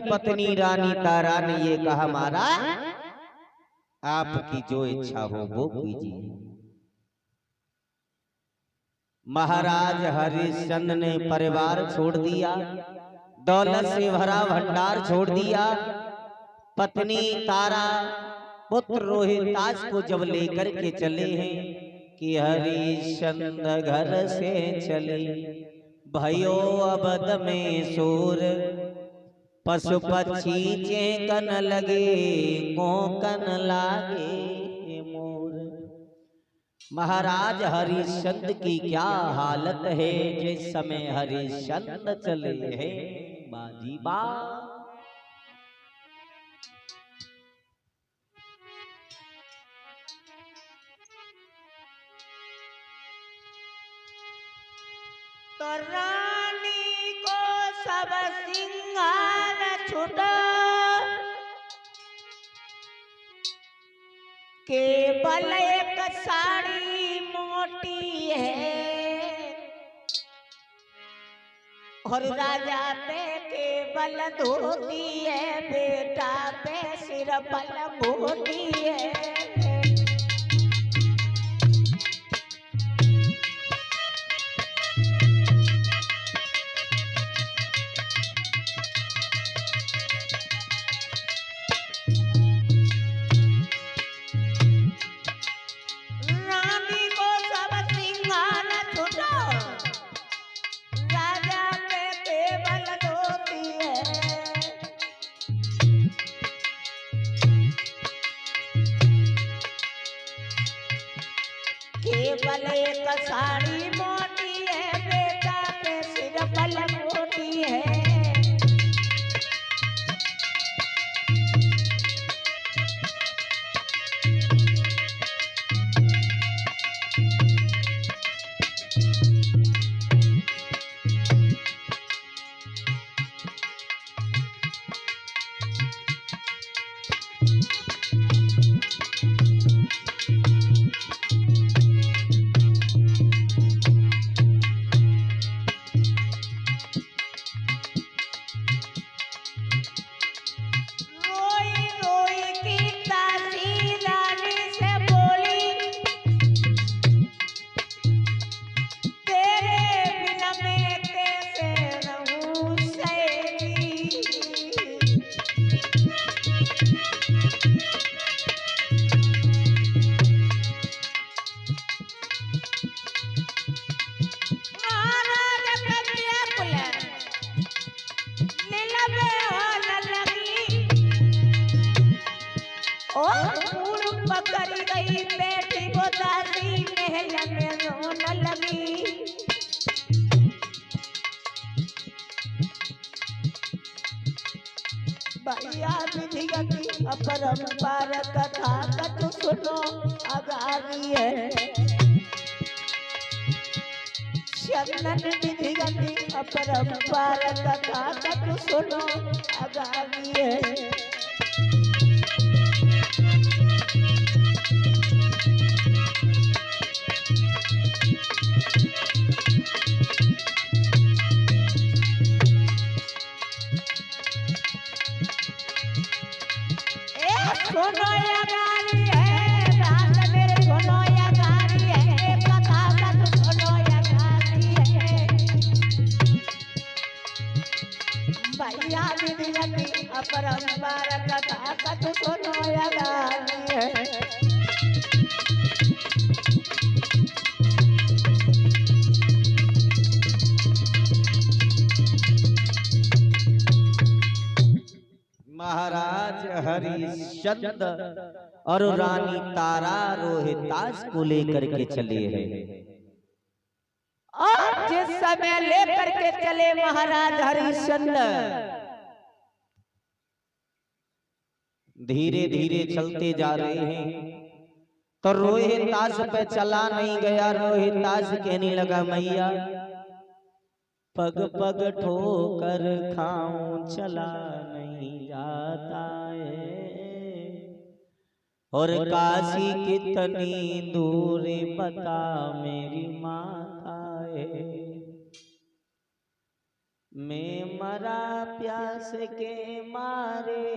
पत्नी रानी तारा ने ये कहा, महाराज आपकी जो इच्छा हो वो कीजिए। महाराज हरिश्चंद्र ने परिवार छोड़ दिया, दौलत से भरा भंडार छोड़ दिया। पत्नी तारा पुत्र रोहितास को जब लेकर के चले हैं कि हरिश्चंद्र घर से चले, भयो अबध में शोर, पशु पक्षी चेंकन लगे, कोंकन लागे मोर। महाराज हरिश्चंद्र की क्या हालत है जिस समय हरिश्चंद्र चले हैं बाजी बा। तो रानी को सब सिंगार छूटा, केवल एक साड़ी मोटी है, और राजा पे केवल धोती है, बेटा पे सिर बल मोटी है। केवल एक साड़ी मोटी है, बेटा पे सिर बल मोटी है। पकड़ी गई बेटी को दादी महल में रोने लगी। भैया विधि गति अपरंपार कथा कथु सुनो अगारी है। चंदन विधि गति अपरंपार कथा कथु सुनो अगारी है। सुनो या गारी है रात मेरे, सुनो या गारी है कथा कथु सुनो या गारी है। भैया विधि गति अपरंपार कथा कथु सुनो या गारी है। महाराज हरिश्चंद्र और रानी तारा रोहितास को लेकर के चले हैं। और जिस समय लेकर के चले महाराज हरिश्चंद्र, धीरे धीरे चलते जा रहे हैं तो रोहितास पे चला नहीं गया। रोहितास कहने लगा, मैया पग पग ठोकर खाऊं चला नहीं जाता है, और काशी कितनी दूर बता मेरी माता है। मैं मरा प्यास के मारे,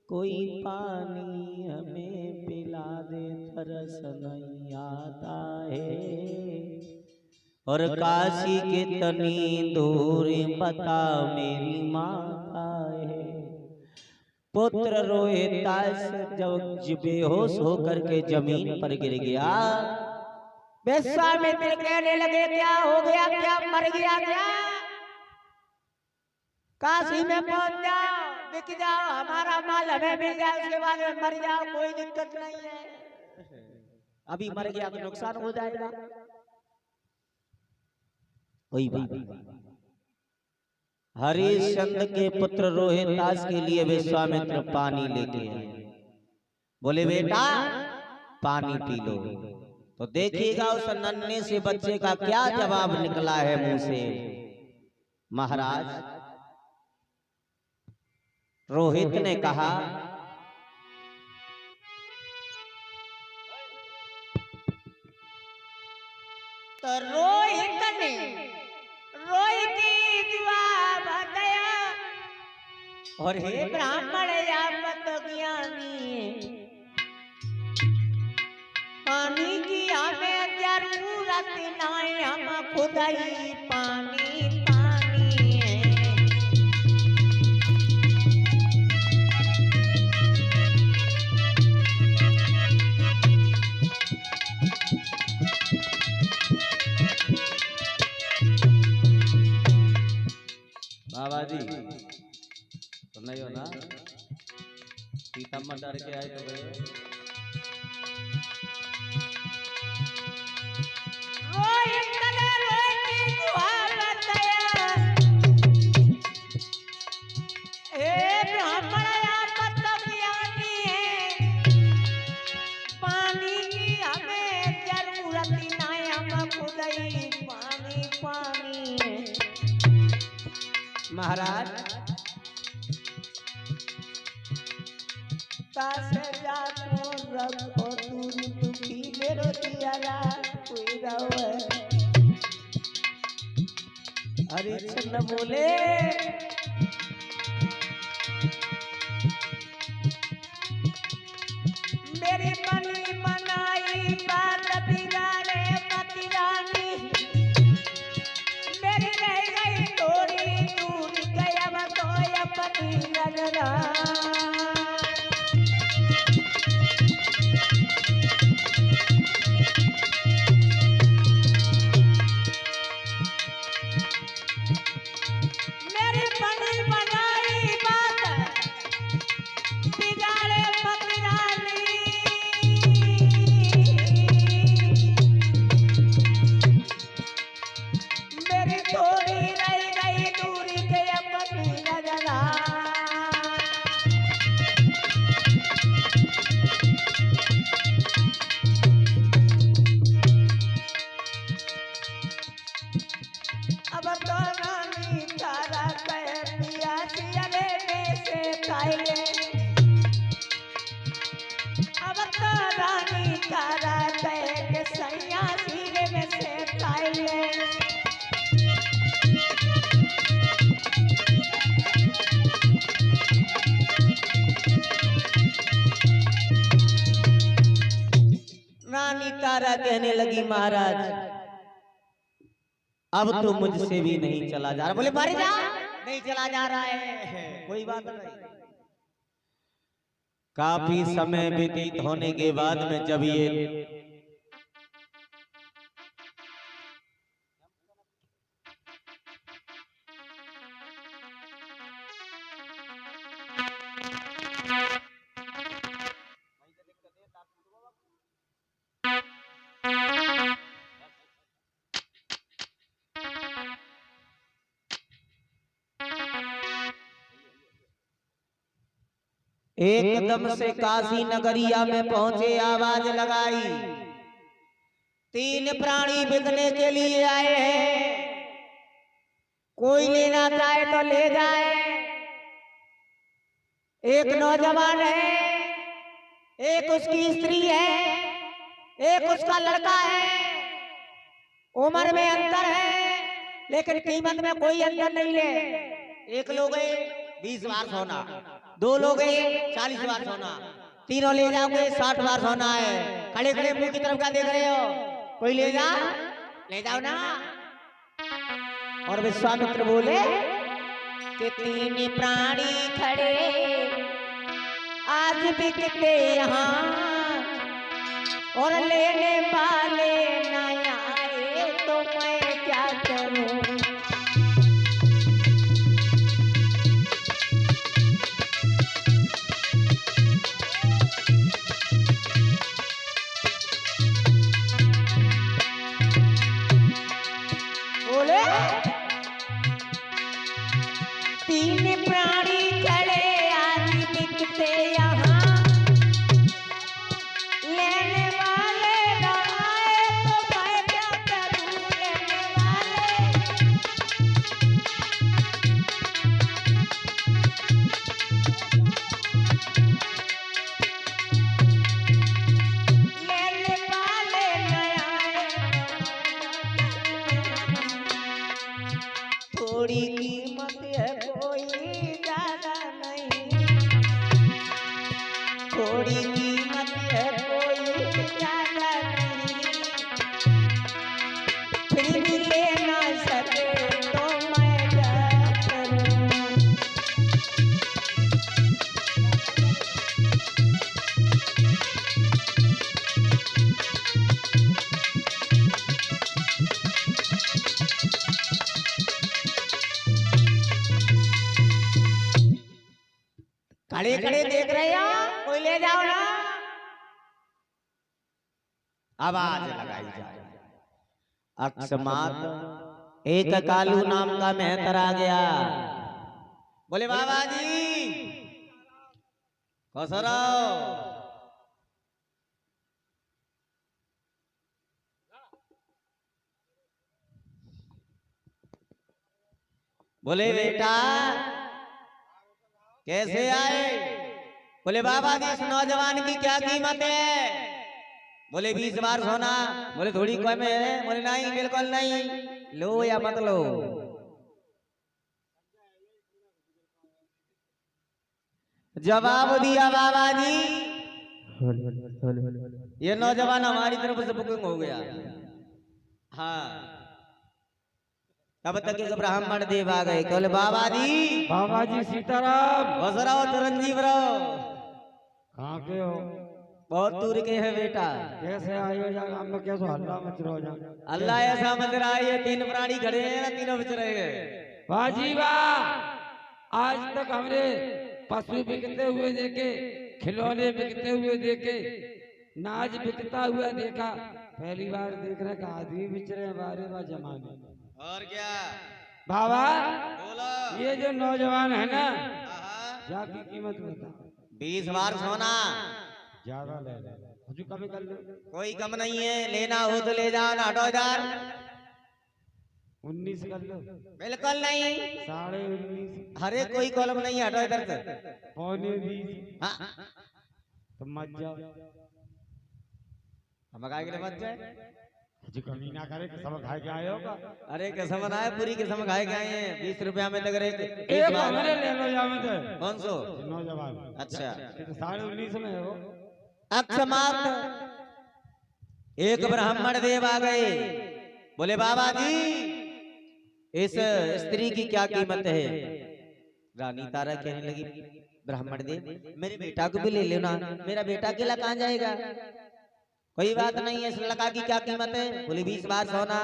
कोई पानी हमें पिला दे, तरस नहीं आता है। और काशी के तनी दूर बता मेरी माता है। पुत्र रोए ताश जब बेहोश होकर के जमीन पर गिर गया। विश्वामित्र कहने लगे क्या हो गया, क्या मर गया क्या? काशी में पहुंच जाओ, बिक जाओ, हमारा माल हमें मिल जाए, उसके बाद में मर जाओ, कोई दिक्कत नहीं है। अभी मर गया तो नुकसान हो जाएगा। वही बात। हरिश्चंद्र के पुत्र रोहितास के लिए विश्वामित्र पानी लेके आए। बोले बेटा पानी पी लो। तो देखिएगा उस नन्हे से बच्चे का क्या जवाब निकला है मुंह से। महाराज रोहित ने कहा तो रोहित की जवाब दया, और हे ब्राह्मण या ज्ञानी, पानी की हमें जरूरत नहीं, हम खुद ही पानी पानी है। बाबा जी तो नहीं हो ना, सीता मत डर के आए तो गए। पानी की हमें जरूरत नहीं, हम खुद ही पानी पानी है। महाराज कासे जा तो रखो दूर दुखी मेरो दियाला कोई रवे। हरिश्चंद्र बोले मेरी मनी मनाई बात बिगाड़े मती रानी, मेरी रह गई थोड़ी दूर गया तो अपनी नजरा। मेरी मनी मनाई बात बिगाड़े मती रानी, मेरी थोड़ी रह गई दूरी के अपनी नजरा। अब तो रानी तारा कह पिया सियरे में से खाइले, अब तो रानी तारा कह के सैया सिरे में से खाइले। रानी तारा कहने लगी महाराज अब तो मुझसे भी नहीं चला जा रहा। बोले मर जा, नहीं चला जा रहा है, कोई बात नहीं। काफी समय व्यतीत होने के बाद में जब ये एकदम से काशी नगरिया में पहुंचे, आवाज लगाई, 3 प्राणी बिकने के लिए आए हैं, कोई लेना चाहे तो ले जाए। एक नौजवान है, एक उसकी स्त्री है, एक उसका लड़का है, उम्र में अंतर है, लेकिन कीमत में कोई अंतर नहीं ले। एक लोग 20 बार सोना, 2 लोग 40 बार सोना, तीनों ले जाओगे 60 बार सोना है। खड़े खड़े मुंह की तरफ क्या देख रहे हो? कोई ले जाओ ना। और विश्वामित्र बोले कि 3 प्राणी खड़े आज बिकते यहाँ, और लेने वाले न आए तो मैं क्या करूं। बोले 3 प्राणी खड़े आज बिकते यहाँ, लेने वाले न आए तो मैं क्या करूं। लेने वाले लेने वाले न आए, थोड़ी कीमत है कोई ज्यादा नहीं, थोड़ी कीमत है कोई ज्यादा नहीं, फिर भी ले ना सके तो मैं क्या करूं। खड़े खड़े देख रहे हो, कोई ले जाओ ना। आवाज लगाई जाए। अकस्मात एक कालू नाम का मेहतर आ गया। बोले बाबा जी खुश रहो। बोले बेटा कैसे आए? बोले बाबा जी इस नौजवान की क्या कीमत है? बोले 20 बार सोना। बोले थोड़ी कम है? बोले नहीं बिल्कुल नहीं, लो या मत लो। जवाब दिया बाबा जी ये नौजवान हमारी तरफ से बुकिंग हो गया। हाँ तब तक एक ब्राह्मण देव आ गए। बोले बाबा जी सीताराम। खुश रहो चिरंजीव रहो। कहाँ के हो? बहुत दूर के हैं बेटा। कैसे आए हो? जा गाँव में कैसे हल्ला मच रहा हो? जा अल्लाह ऐसा मच रहा है, ये 3 प्राणी खड़े हैं ना, तीनों बिच रहे हैं। वाह जी वाह, आज तक हमने पशु बिकते हुए देखे, खिलौने बिकते हुए देखे, नाच बिकता हुआ देखा, पहली बार देख रहे हैं आदमी बिच रहे हैं बारे बा जमाने। और क्या बाबा बोलो? ये जो नौजवान है ना, जाकी कीमत बता। 20 बार सोना। ज्यादा ले ले, हजू कभी कर लो। कोई कम नहीं है, लेना हो तो ले जाओ ना, 8000। 19 कर लो। बिल्कुल नहीं, 19.5। अरे कोई कॉलम नहीं है, हटो इधर से। 20.25। हाँ तो मत जाओ। हम खाए के लिए मत जाए। हजू कमी ना करे, कसम खाए के आए होगा। अरे कसम ना है, पूरी कसम खाए के आए हैं। 20 रुपया में लग रहे। एक हमने ले लो या मत। कौन सो? नौजवान। अच्छा ये तो 19.5 में है वो। अकस्मात एक ब्राह्मण देव आ गए। बोले बाबा जी इस स्त्री की क्या कीमत है? रानी तारा कहने लगी ब्राह्मण देव मेरे बेटा को भी ले लेना, मेरा बेटा अकेला कहाँ जाएगा? कोई बात नहीं है, इस लड़का की क्या कीमत है? बोले 20 बार सोना।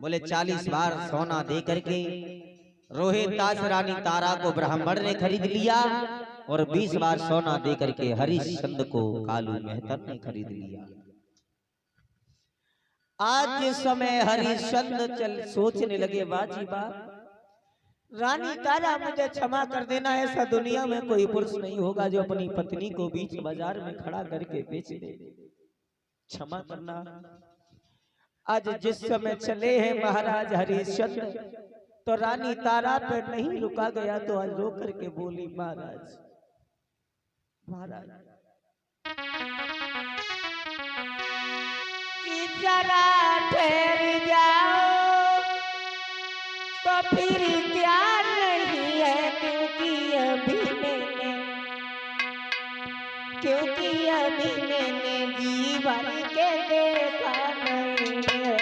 बोले 40 बार सोना दे करके रोहितास रानी तारा को ब्राह्मण ने खरीद लिया, और 20 बार सोना दे करके हरिश्चंद्र को कालू मेहतर ने खरीद लिया। आज जिस समय हरिश्चंद्र सोचने लगे बाजी बात, रानी तारा मुझे क्षमा कर देना, ऐसा दुनिया में कोई पुरुष नहीं होगा जो अपनी पत्नी को बीच बाजार में खड़ा करके बेच दे। क्षमा करना। आज जिस समय चले हैं महाराज हरिश्चंद्र, तो रानी तारा पे नहीं रुका गया, तो आज रो करके बोली महाराज महाराज कि जरा ठहर जाओ, क्योंकि अभी मैंने जीवन के देखा नहीं है।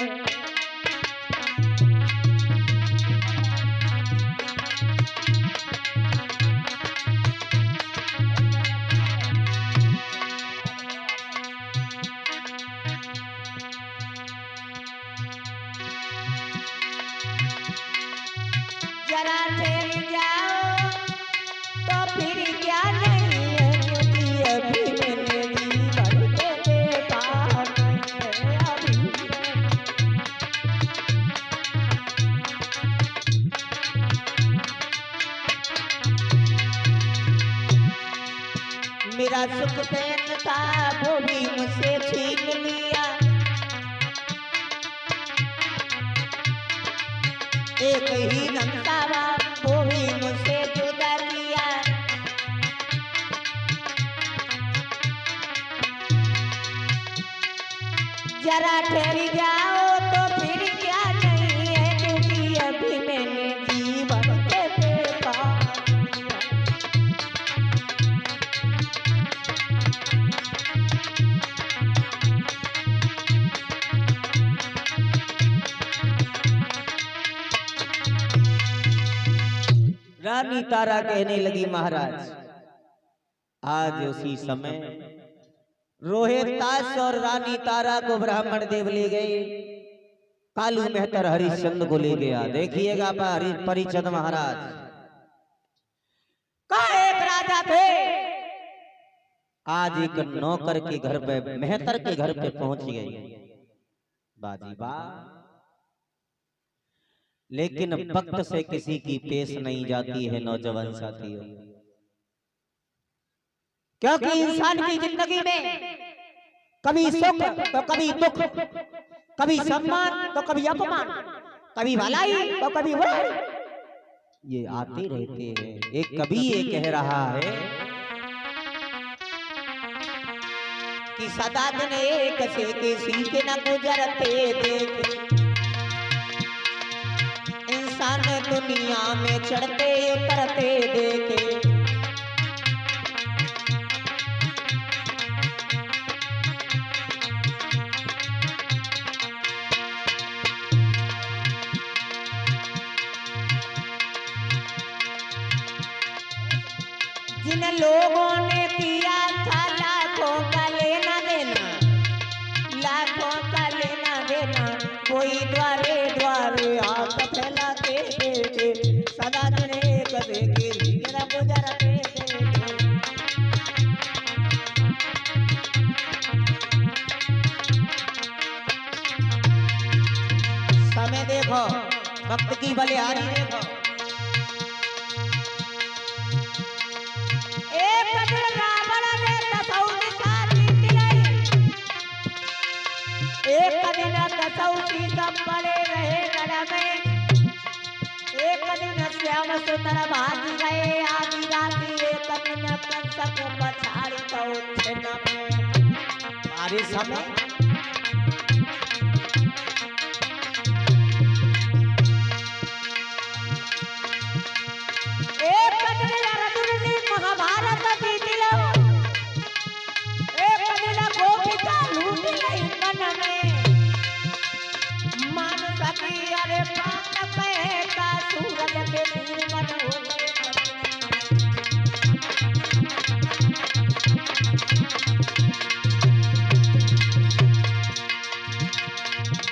जरा ठहर जाओ तो फिर क्या नहीं है, क्योंकि अभी मैंने जीवन के देखा नहीं है। अभी मेरा सुख चैन था वो भी मुझसे छीन लिया, एक ही रंगा वो भी मुझसे जुदा किया। जरा ठहर जाओ तो फिर क्या नहीं है, क्योंकि अभी मैंने जीवन के देखा नहीं है। रानी तारा कहने लगी महाराज, आज उसी समय रोहितास और रानी तारा को ब्राह्मण देव ले गए, कालू मेहतर हरिश्चंद्र को ले गया। देखिएगा परिचद महाराज का एक राजा थे, आज एक नौकर के घर पे, मेहतर के घर पे पहुंच गए। बाजी बा, लेकिन वक्त से किसी की पेश नहीं जाती है नौजवान साथियों, क्योंकि इंसान की जिंदगी में कभी सुख तो कभी दुख, कभी सम्मान तो कभी अपमान, कभी भलाई तो कभी बुराई, ये आते रहते हैं। एक कवि ये कह रहा है कि सदा दिन एक से किसी के न गुजरते देखे, इंसान दुनिया में चढ़ते उतरते देखे। जिन लोगों ने किया था लाखों का लेना देना, लाखों का लेना देना, कोई द्वारे द्वारे हाथ फैलाते देखे, सदा दिन एक से किसी के न गुजरते देखे। समय देखो, वक्त की बलिहारी देखो। एक दिन रावण ने कसौटी सारी दिलाई, एक दिन कसौटी सब पड़े रहे गढ़ में, एक दिन श्याम सुंदर भाग गए आदि राती, एक दिन कंस को पछाड़ी तो छिन में। हमारे समय एक दिन अर्जुन ने महाभारत जीत लो, एक दिन गोपिका लूट गई मन में, मान सकी अरे प्राण पे का सूरज के तीर मन हो गए।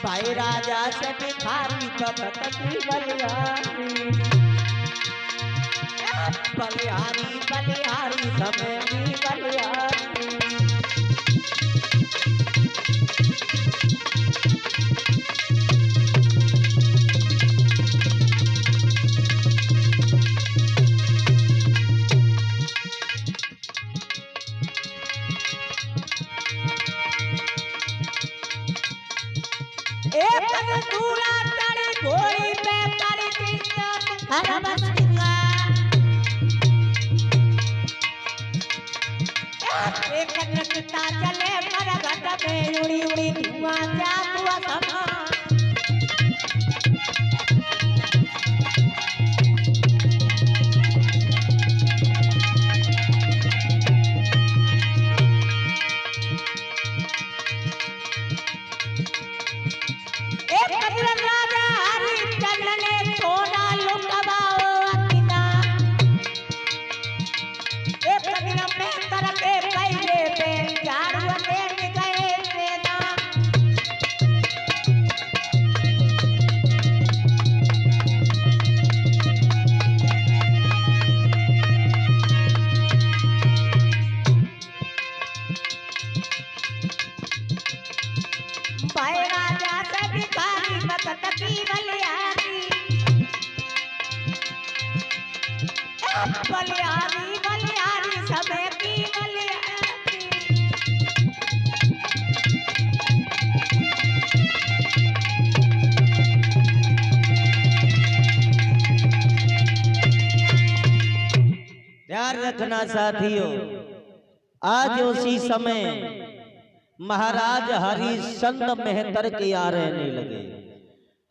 भाई राजा से भिखारी भगत की बलिहारी, बलिहारी बलिहारी समय की बलिहारी। एक दिन दूल्हा चढ़ी घोड़ी पे करी कृष्ण धर्म सिंगा, एक दिन सीता चले पर घट में उड़ी उड़ी धुआं जातुआ समा। देखना साथियों, आज उसी समय महाराज हरिश्चंद्र मेहतर के यहाँ रहने लगे।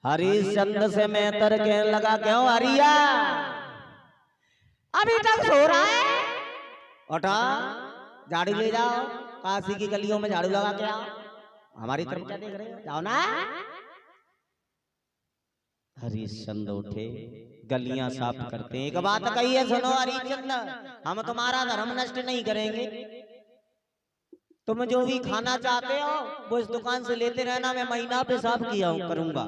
हरिश्चंद्र से मेहतर कहने लगा, क्यों हरिया अभी तक सो रहा है? उठा, झाड़ू ले जाओ, काशी की गलियों में झाड़ू लगा के आओ। हमारी तरफ क्या देख रहे हो, जाओ ना। हरिश्चंद्र उठे, गलियां साफ करते हैं। एक बात कही है, सुनो हरिश्चंद्र, हम तुम्हारा धर्म नष्ट नहीं करेंगे। तुम जो भी खाना चाहते हो वो इस दुकान से लेते रहना, मैं महीना पे साफ किया करूंगा।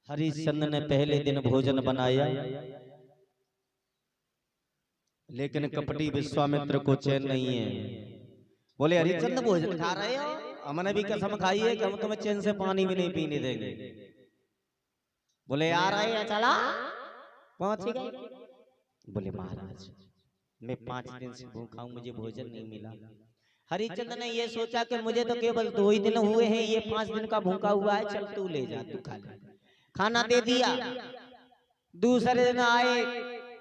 हरिश्चंद्र ने पहले दिन भोजन बनाया, लेकिन कपटी विश्वामित्र को चैन नहीं है। बोले, हरिश्चंद्र भोजन खा रहे हो, हमने भी कसम खाई है कि हम तुम्हें चैन से पानी भी नहीं पीने देंगे। बोले, आ रहे हैं, चला पहुंच गए। बोले, महाराज मैं 5 दिन से भूखा हूं, मुझे भोजन नहीं मिला। हरिश्चंद्र ने ये सोचा कि मुझे तो केवल 2 ही दिन हुए हैं, ये 5 दिन का भूखा हुआ है, चल तू ले जा, तू खा ले। खाना दे दिया। दूसरे दिन आए,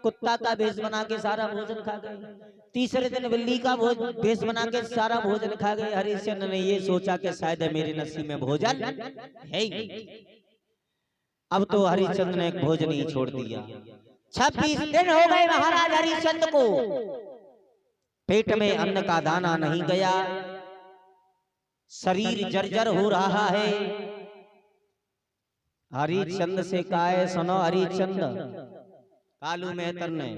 कुत्ता का भेष बना के सारा भोजन खा गए। तीसरे दिन बिल्ली का भेष बना के सारा भोजन खा गए। हरिश्चंद्र ने ये सोचा कि शायद मेरे नसीब में भोजन है ही नहीं। अब तो हरिश्चंद्र ने भोजन ही छोड़ दिया। 26 दिन हो गए महाराज हरिश्चंद्र को, पेट में अन्न का दाना नहीं गया, शरीर जर्जर हो रहा है। हरिश्चंद्र से कहा है, सुनो हरिश्चंद्र, कालू मेहतर ने,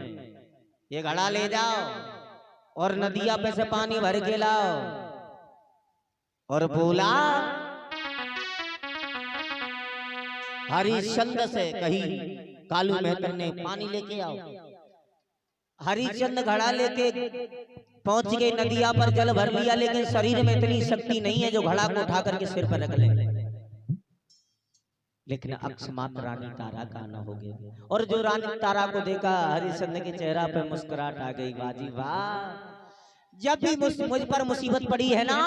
ये घड़ा ले जाओ और नदिया पे से पानी भर के लाओ। और बोला, हरिश्चंद्र से कही, कालू मेहतर ने पानी लेके आओ। हरिश्चंद्र घड़ा लेके पहुंच गए, नदिया पर जल भर लिया, लेकिन शरीर में इतनी शक्ति नहीं है जो घड़ा को उठा करके सिर पर रख ले। लेकिन अकस्मात रानी तारा का आना हो गया, और जो रानी तारा को देखा, हरिश्चंद्र के चेहरा पे मुस्कुराहट आ गई। बाजी वाह, जब भी मुझ पर मुसीबत पड़ी है ना,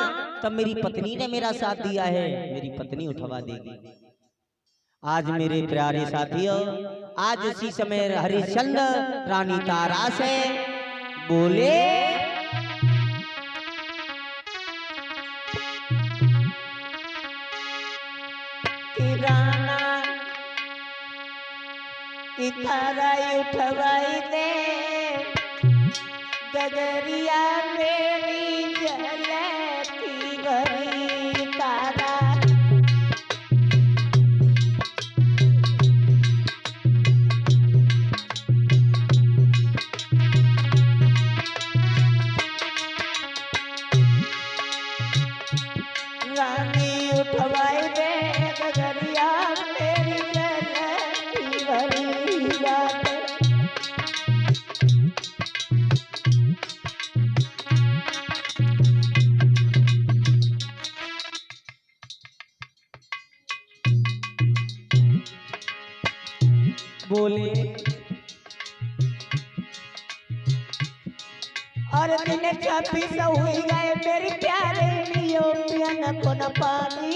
तब मेरी पत्नी ने मेरा साथ दिया है, मेरी पत्नी उठवा देगी। आज मेरे प्यारे साथियों, आज उसी समय हरिश्चंद्र रानी तारा से बोले, राना की तारा उठवाई दे, गगरिया मेरी जलती भरी तारा। रानी उठवाई दे, गगरिया मेरी जलती भरी रात। बोले, और दिन 26 हुई गए मेरी प्यारे लियो, पियन को न पानी।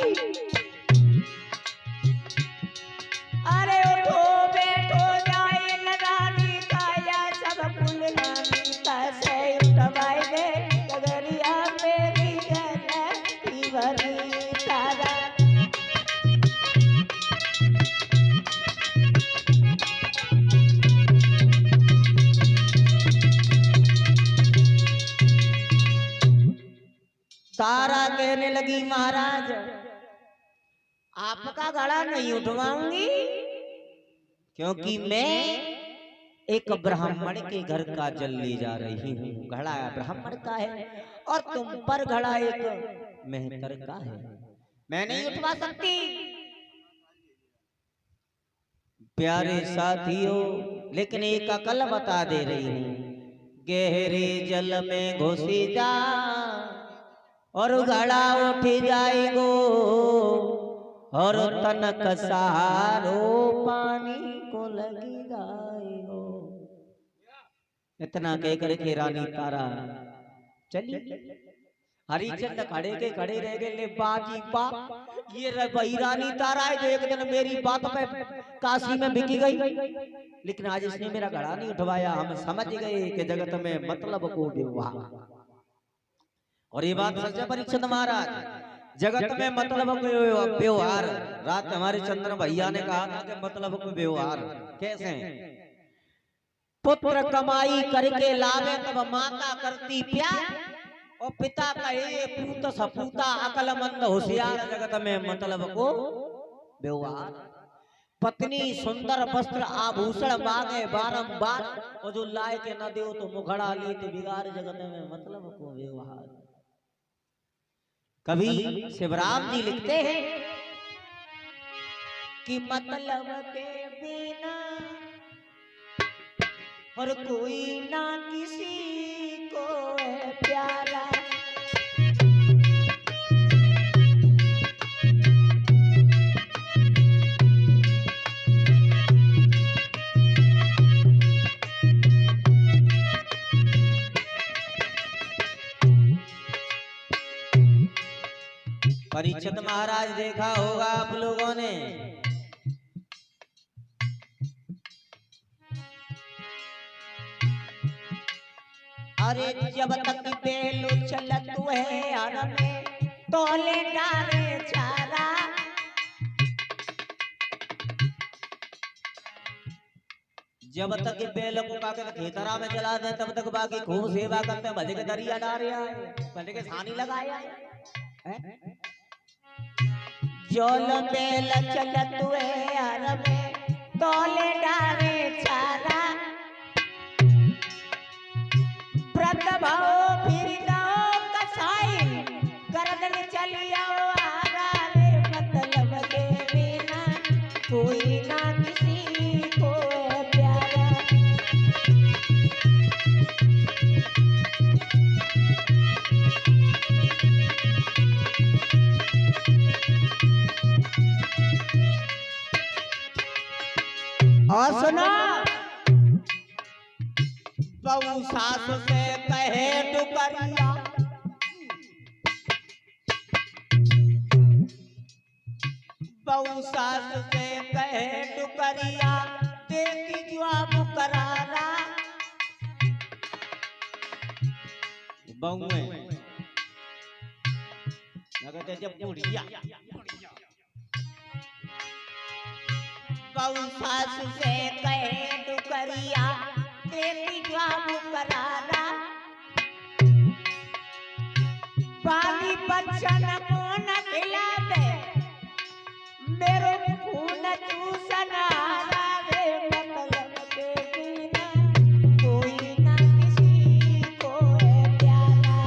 अरे उठो बैठो जाए न रानी काया, सब कुल रानी कैसे उठवाई दे, गगरिया मेरी जलती भरी तारा। तारा कहने लगी, महाराज आपका घड़ा नहीं उठवाऊंगी, क्योंकि मैं एक ब्राह्मण के घर का जल ले जा रही हूँ। घड़ा ब्राह्मण का है और तुम पर घड़ा एक मेहतर का है, मैं नहीं उठवा सकती। प्यारे साथियों, लेकिन एक अकल बता दे रही हूँ, गहरे जल में घुसी जा और घड़ा उठ जाएगो, और तनक सहारो पानी को लगी जाएगो। इतना कहकर के रानी तारा चली। हरिचंद खड़े के खड़े रह गए। ले बाजी बा, ये वही रानी तारा है जो एक दिन मेरी बात पे काशी में बिकी गई, लेकिन आज इसने मेरा घड़ा नहीं उठवाया। हम समझ गए कि जगत में मतलब को व्यवहार, और ये बात सच है परीक्षित महाराज, जगत में मतलब को व्यवहार। रात हमारे चंद्र भैया ने कहा था कि मतलब को व्यवहार कैसे? पुत्र कमाई करके लावे तब माता करती प्यार, और पिता कहे पूत सपूता अकलमंद होशियार। जगत में मतलब को व्यवहार। पत्नी सुंदर वस्त्र आभूषण मांगे बारंबार, और जो लाए के न दे तो मुखड़ा लेते बिगाड़। जगत में मतलब को व्यवहार। कभी शिवराम जी लिखते हैं कि मतलब के बिना और कोई ना किसी को है प्यारा। परीक्षित महाराज देखा होगा आप लोगों ने, अरे जब तक बेलू चलत है हर में तोले डारे चारा। जब तक बेल को काके खेतरा में चला दे तब तक बाकी खूब सेवा करते भले के दरिया डारे आए, भले के सानी लगाया है। जोल बेल चलत है हर में तोले डारे चारा। व्रत भाव फिर जाओ कसाई गर्दन चलिया आरा रे। मतलब के बिना कोई ना किसी को है प्यारा। और सुनो, बहू सास से कहे डुकरिया, बहू सास से कहे डुकरिया, देती जवाब करारा। बहू लगते जब बुढ़िया, बहू सास से कहे डुकरिया, देती जवाब करारा। बाली बच्चन को न खिलावे मेरो खून चूसनारा रे। मतलब के बिना कोई ना किसी को है प्यारा।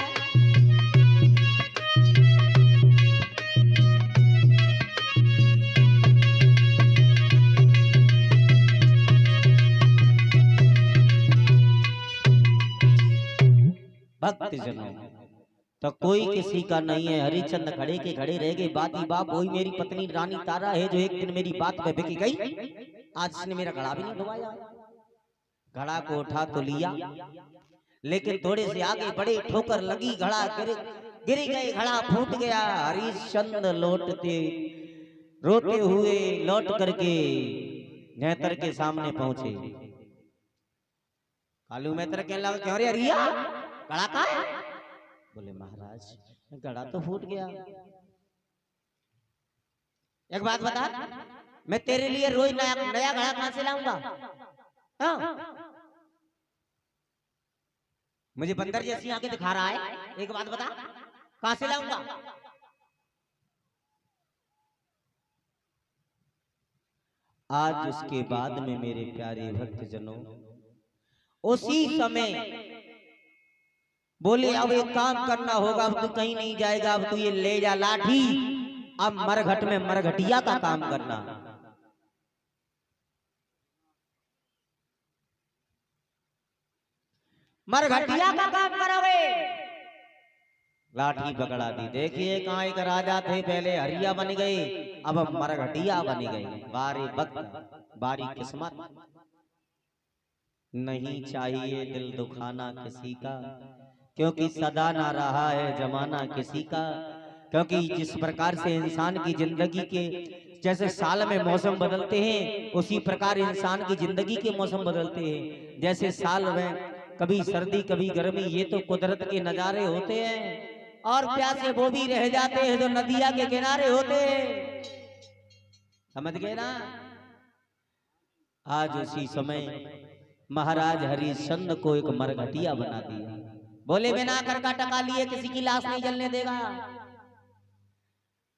भक्त जनों, तो कोई किसी का नहीं है। हरिचंद खड़े के खड़े रह गए। बाती बाप वही मेरी पत्नी रानी तारा है जो एक दिन मेरी बात पे बिक गई। आज इसने मेरा घड़ा भी नहीं धोवाया। घड़ा को उठा तो लिया, लेकिन थोड़े से आगे बड़े ठोकर लगी, घड़ा गिर गए, घड़ा फूट गया। हरिचंद लौटते रोते हुए लौट करके नेत्र के सामने पहुंचे। कालू नेत्र कहने लगा, क्यों रे हरिया, घड़ा कहाँ है? बोले महाराज घड़ा तो फूट गया। एक बात बता, मैं तेरे लिए रोज नया घड़ा कहां से लाऊंगा? हाँ? मुझे बंदर जैसी आंखें दिखा रहा है, एक बात बता कहां से लाऊंगा? आज उसके बाद में मेरे प्यारे भक्त जनों, उसी समय बोले अब एक काम करना होगा, अब तू कहीं नहीं जाएगा, अब तू ये ले जा लाठी, अब मरघट में मरघटिया का काम करना। मरघटिया का काम करोगे? लाठी पकड़ा दी। देखिए कहाँ एक राजा थे, पहले हरिया बन गए, अब मरघटिया बन गए। बारी वक्त बारी किस्मत। नहीं चाहिए दिल दुखाना किसी का, क्योंकि सदा ना रहा है जमाना किसी का। क्योंकि जिस प्रकार से इंसान की जिंदगी के जैसे साल में मौसम बदलते हैं, उसी प्रकार इंसान की जिंदगी के मौसम बदलते हैं। जैसे साल में कभी सर्दी कभी गर्मी, ये तो कुदरत के नजारे होते हैं। और प्यासे वो भी रह जाते हैं जो नदिया के किनारे होते हैं। समझ गए ना। आज उसी समय महाराज हरिश्चंद्र को एक मरघटिया बना दिया। बोले बिना कर का टका लिए किसी की लाश नहीं जलने देगा।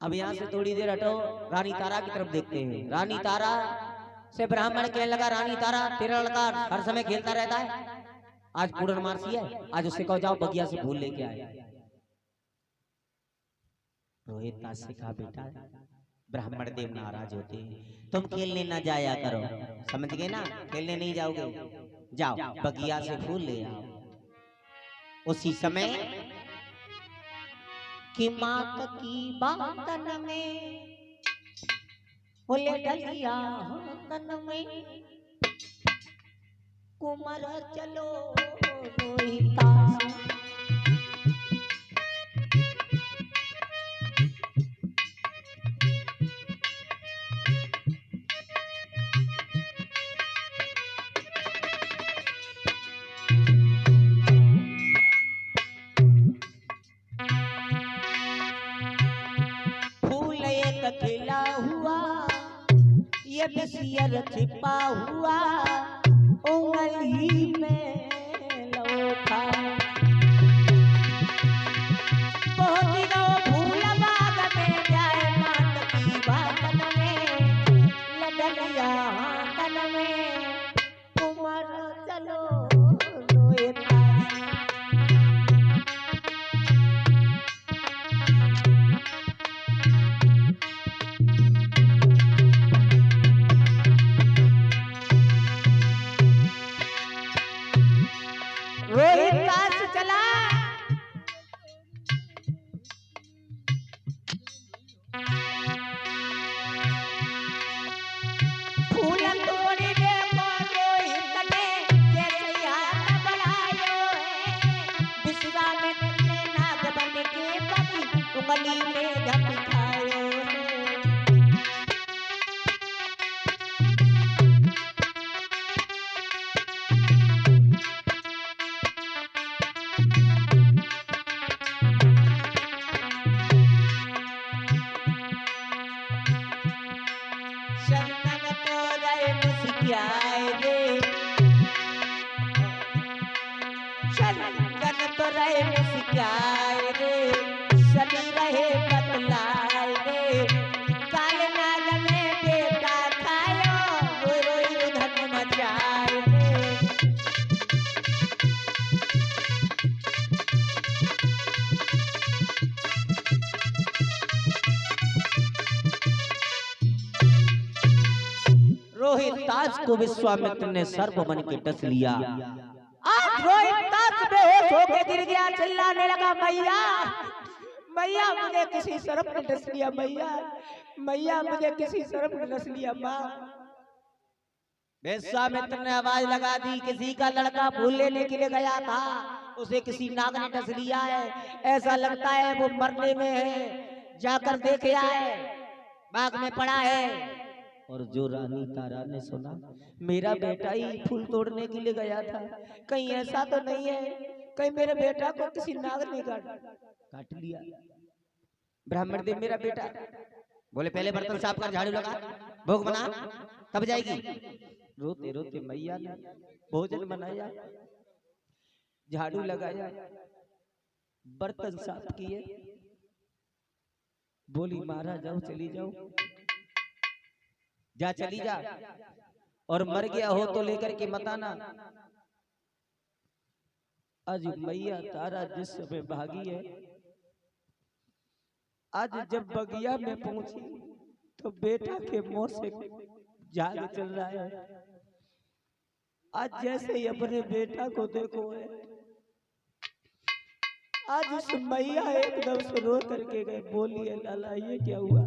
अब यहाँ से थोड़ी देर हटो, रानी तारा की तरफ देखते हैं। रानी तारा से ब्राह्मण कहने लगा, रानी तारा तेरा लड़का हर समय खेलता रहता है, आज पूर्णमासी है, आज उससे कहो जाओ बगिया से फूल लेके आए। रोहित दास से कहा, बेटा ब्राह्मण देव नाराज होते हैं, तुम खेलने ना जाया करो। समझ गए ना, खेलने नहीं जाओगे, जाओ बगिया से फूल ले आओ। उसी समय कि मात की बातन में बोले डलिया तन में कुमार चलो रोहिता खिला हुआ ये बसियर छिपा हुआ उंगली में लोथा। बहुत दिनों फूल बाग में जाए मात की बातन में लडलिया हाथन में कुमार चलो रोहिता। चला फूल तोड़ी दे रोहित ने जैसे हाथ बढ़ायो है। विश्वामित्र ने नाग बन के पति उंगली में झपकायो है। चंदन तो रहे मुस्काए रे, शनि रहे बतलाए रे, काल नाग में बेटा खायो रोई रोई धन मचाए रे। रोहित दास को विश्वामित्र ने सर्प बन के डस लिया। आज रोहित दास बेहोश होके गिर गया, चिल्लाने लगा, मैया मैया मुझे किसी सर्प ने डस लिया, मैया मैया मुझे किसी सर्प ने डस लिया माँ। विश्वामित्र ने आवाज लगा दी, किसी का लड़का फूल लेने के लिए गया था, उसे किसी नाग ने डस लिया है, ऐसा लगता है वो मरने में है, जाकर देख आए, बाग में पड़ा है। और जो रानी तारा ने सुना मेरा बेटा ही फूल तोड़ने के लिए गया था, कहीं ऐसा तो नहीं है कहीं मेरे बेटा को किसी नाग ने काट लिया। ब्राह्मण देव मेरा बेटा बोले, पहले बर्तन साफ कर, झाड़ू लगा, भोग बना, तब जाएगी। रोते रोते मैया ने भोजन बनाया, झाड़ू लगाया, बर्तन साफ किए, बोली महाराज जाओ, चली जाओ, जा चली जा, और मर गया हो तो लेकर के मत आना। आज मैया तारा जिस समय भागी है, आज जब बगिया में पहुंची तो बेटा के मुंह से जाग चल रहा है। आज जैसे ही अपने बेटा को देखो है, आज उस मैया एकदम से रो करके गए, बोली है लाला ये क्या हुआ।